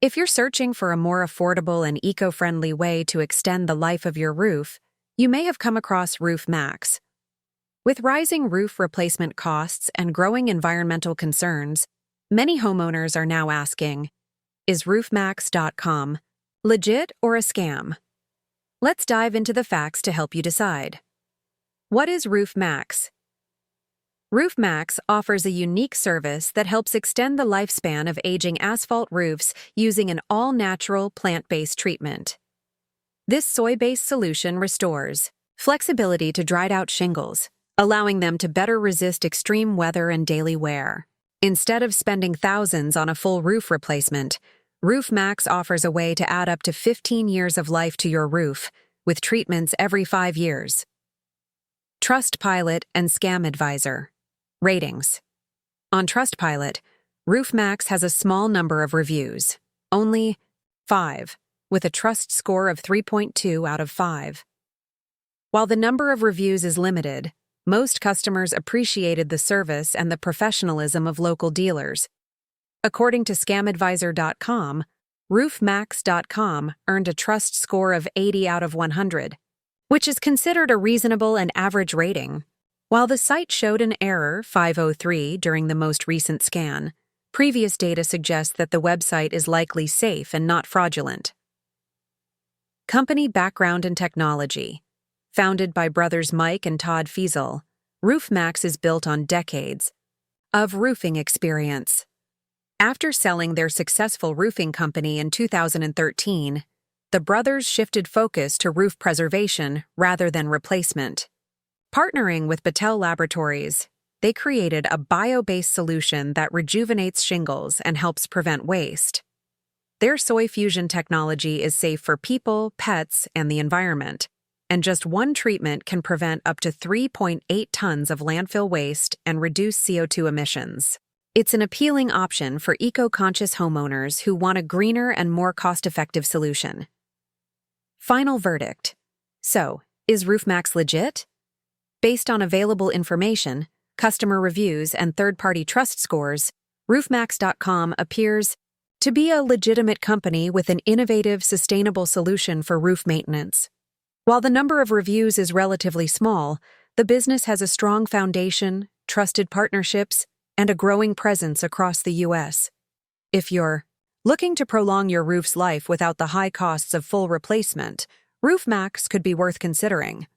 If you're searching for a more affordable and eco-friendly way to extend the life of your roof, you may have come across Roof Maxx. With rising roof replacement costs and growing environmental concerns, many homeowners are now asking, is roofmax.com legit or a scam? Let's dive into the facts to help you decide. What is Roof Maxx? Roof Maxx offers a unique service that helps extend the lifespan of aging asphalt roofs using an all-natural plant-based treatment. This soy-based solution restores flexibility to dried-out shingles, allowing them to better resist extreme weather and daily wear. Instead of spending thousands on a full roof replacement, Roof Maxx offers a way to add up to 15 years of life to your roof, with treatments every 5 years. Trustpilot and Scam Advisor. Ratings. On Trustpilot, Roof Maxx has a small number of reviews, only 5, with a trust score of 3.2 out of 5. While the number of reviews is limited, most customers appreciated the service and the professionalism of local dealers. According to scamadvisor.com, roofmax.com earned a trust score of 80 out of 100, which is considered a reasonable and average rating. While the site showed an error 503 during the most recent scan, previous data suggests that the website is likely safe and not fraudulent. Company background and technology. Founded by brothers Mike and Todd Feasel, Roof Maxx is built on decades of roofing experience. After selling their successful roofing company in 2013, the brothers shifted focus to roof preservation rather than replacement. Partnering with Battelle Laboratories, they created a bio-based solution that rejuvenates shingles and helps prevent waste. Their soy fusion technology is safe for people, pets, and the environment, and just one treatment can prevent up to 3.8 tons of landfill waste and reduce CO2 emissions. It's an appealing option for eco-conscious homeowners who want a greener and more cost-effective solution. Final verdict. So, is Roof Maxx legit? Based on available information, customer reviews, and third-party trust scores, roofmax.com appears to be a legitimate company with an innovative, sustainable solution for roof maintenance. While the number of reviews is relatively small, the business has a strong foundation, trusted partnerships, and a growing presence across the U.S. If you're looking to prolong your roof's life without the high costs of full replacement, Roof Maxx could be worth considering.